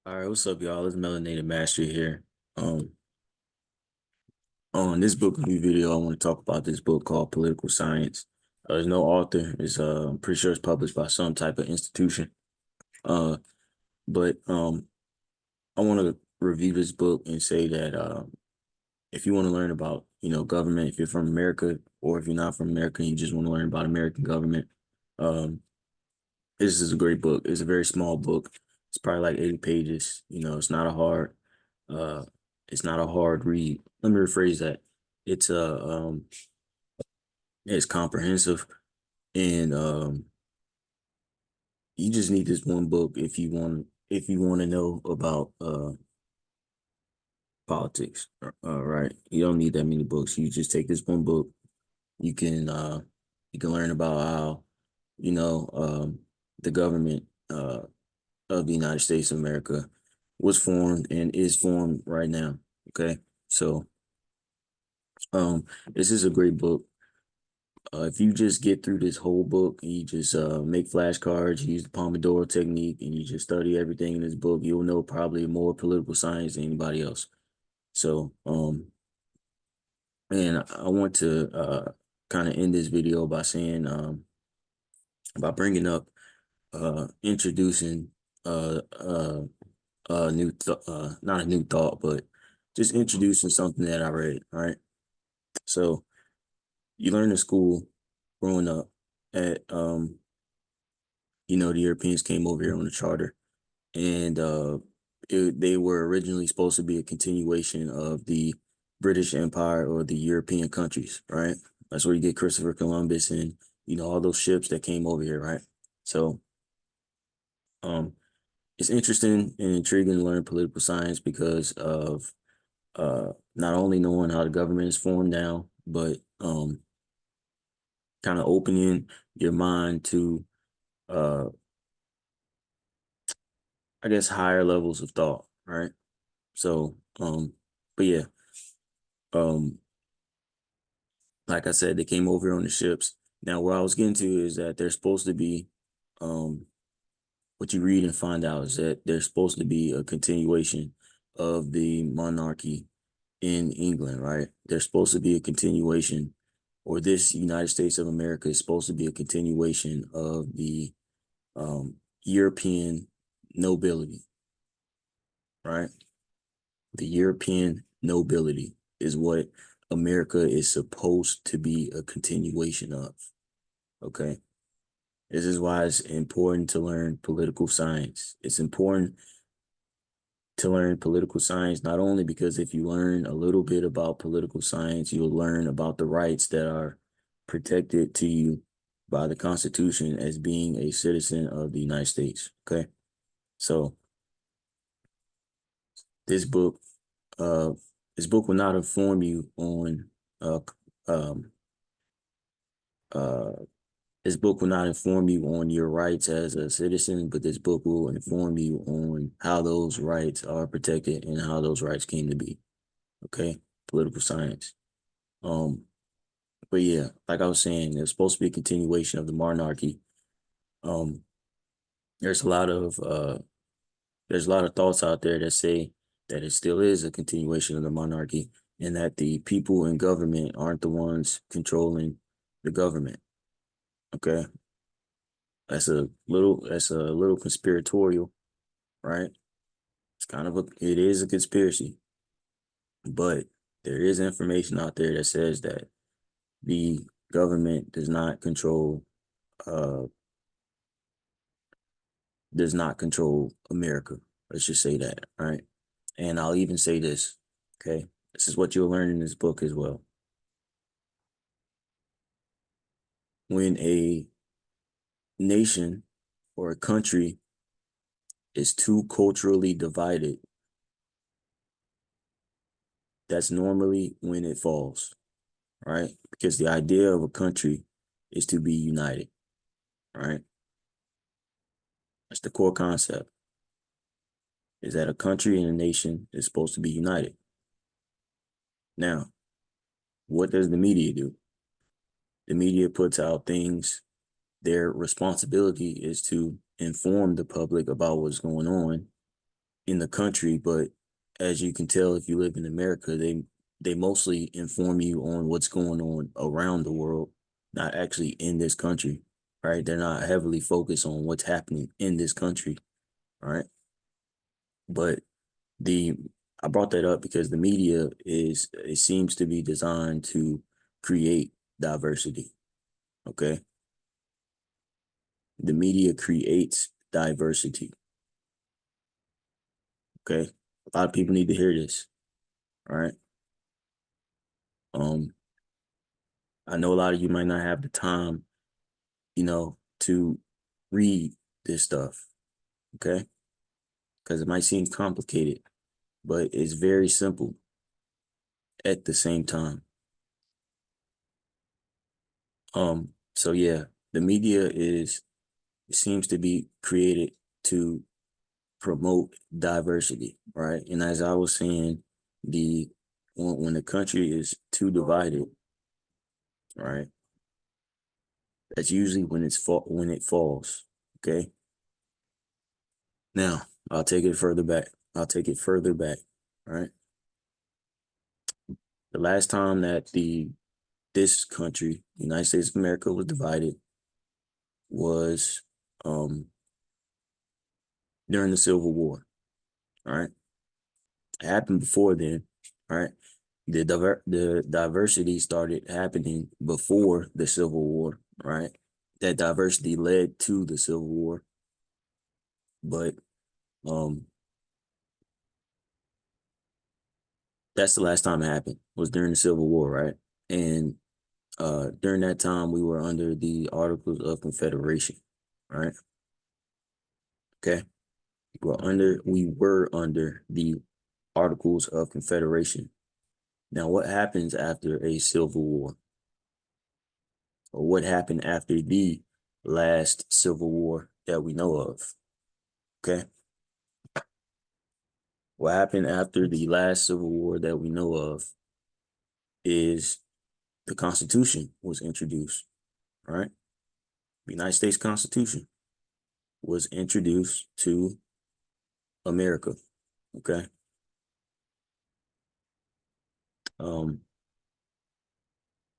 All right, what's up, y'all? It's Melanated Mastery here. Um, on this book review video, I want to talk about this book called Political Science. There's no author. I'm pretty sure it's published by some type of institution. Uh, but I want to review this book and say that if you want to learn about, government, if you're from America or if you're not from America and you just want to learn about American government, um, this is a great book. It's a very small book. It's probably like 80 pages. Uh it's not a hard read. Let me rephrase that. It's it's comprehensive and you just need this one book if you want to know about politics. Right. You don't need that many books. You just take this one book. You can you can learn about how, you know, the government of the United States of America was formed and is formed right now. Okay. So um this is a great book. If you just get through this whole book and you just make flashcards, use the Pomodoro technique, and you just study everything in this book, you'll know probably more political science than anybody else. So and I want to kind of end this video by saying by bringing up introducing uh uh not a new thought, but just introducing something that I read. All right. So you learn in school growing up at the Europeans came over here on the charter and they were originally supposed to be a continuation of the British Empire or the European countries, right? That's where you get Christopher Columbus and all those ships that came over here, right? So um it's interesting and intriguing to learn political science because of not only knowing how the government is formed now, but kind of opening your mind to uh I guess higher levels of thought, right? So but yeah, um like I said, they came over here on the ships. Now where I was getting to is that they're supposed to be um what you read and find out is that there's supposed to be a continuation of the monarchy in England, right? There's supposed to be a continuation, or this United States of America is supposed to be a continuation of the European nobility, right? The European nobility is what America is supposed to be a continuation of. Okay. This is why it's important to learn political science. It's important to learn political science, not only because if you learn a little bit about political science, you'll learn about the rights that are protected to you by the Constitution as being a citizen of the United States. Okay. So this book, uh, this book will not inform you on, uh, um, uh, this book will not inform you on your rights as a citizen, but this book will inform you on how those rights are protected and how those rights came to be. Okay, political science. Um, but yeah, like I was saying, it's supposed to be a continuation of the monarchy. Um, there's a lot of there's a lot of thoughts out there that say that it still is a continuation of the monarchy and that the people in government aren't the ones controlling the government. Okay. That's a little conspiratorial, right? It is a conspiracy, but there is information out there that says that the government uh does not control America. Let's just say that, right? And I'll even say this, okay? This is what you'll learn in this book as well. When a nation or a country is too culturally divided, that's normally when it falls, right? Because the idea of a country is to be united, right? That's the core concept, is that a country and a nation is supposed to be united. Now, what does the media do? The media puts out things. Their responsibility is to inform the public about what's going on in the country, but as you can tell, if you live in America, they mostly inform you on what's going on around the world, not actually in this country, right? They're not heavily focused on what's happening in this country, right? But the I brought that up because the media it seems to be designed to create diversity. Okay. The media creates diversity. Okay. A lot of people need to hear this. All right. Um, I know a lot of you might not have the time, to read this stuff. Okay. Because it might seem complicated, but it's very simple at the same time. So yeah, the media seems to be created to promote diversity, right? And as I was saying, when the country is too divided, right, that's usually when it falls. Okay. Now I'll take it further back. I'll take it further back. Right. The last time that this country, the United States of America, was divided was during the Civil War. All right. It happened before then. All right. The diversity started happening before the Civil War, right? That diversity led to the Civil War, but um, that's the last time it happened, was during the Civil War, right? And during that time, we were under the Articles of Confederation, right? Okay, we were under the Articles of Confederation. Now, what happens after a Civil War? Or what happened after the last Civil War that we know of? Okay. What happened after the last Civil War that we know of is the Constitution was introduced, right? The United States Constitution was introduced to America, okay? Um,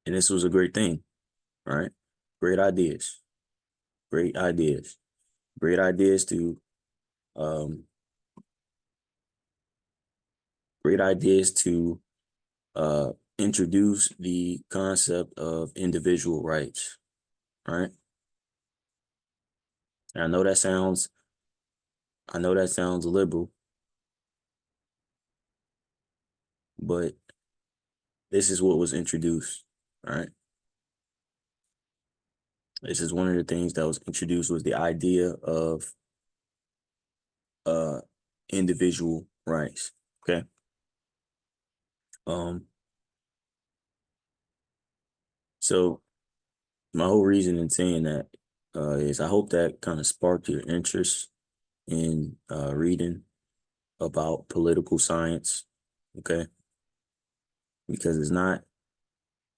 and this was a great thing, right? Great ideas, great ideas, great ideas to, um, great ideas to introduce the concept of individual rights, right? And I know that sounds liberal, but this is what was introduced, right? This is one of the things that was introduced, was the idea of uh individual rights. Okay. Um, so my whole reason in saying that is I hope that kind of sparked your interest in reading about political science. Okay. Because it's not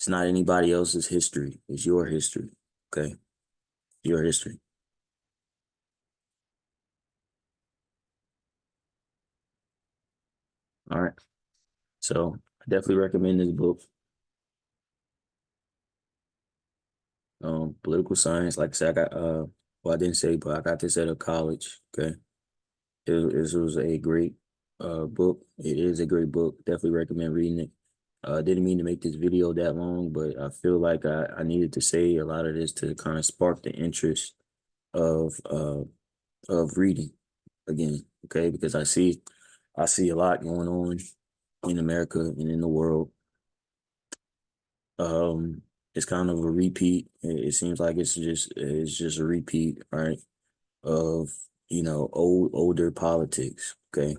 anybody else's history. It's your history. Okay. Your history. All right. So I definitely recommend this book. Political science. Like I said, I got well, I didn't say, but I got this at a college. Okay. It was a great book. It is a great book. Definitely recommend reading it. Didn't mean to make this video that long, but I feel like I needed to say a lot of this to kind of spark the interest of uh of reading again. Okay, because I see a lot going on in America and in the world. Um, it's kind of a repeat. It seems like it's just a repeat, right? Of older politics. Okay,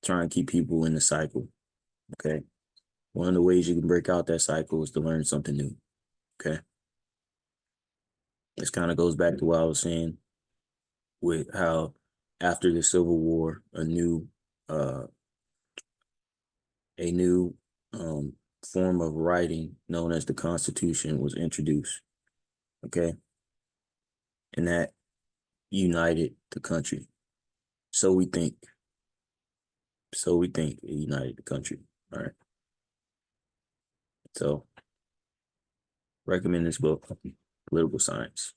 trying to keep people in the cycle. Okay, one of the ways you can break out that cycle is to learn something new. Okay, this kind of goes back to what I was saying with how after the Civil War, uh a new form of writing known as the Constitution was introduced. Okay, and that united the country. So we think. So we think it united the country. All right. So recommend this book, Political Science.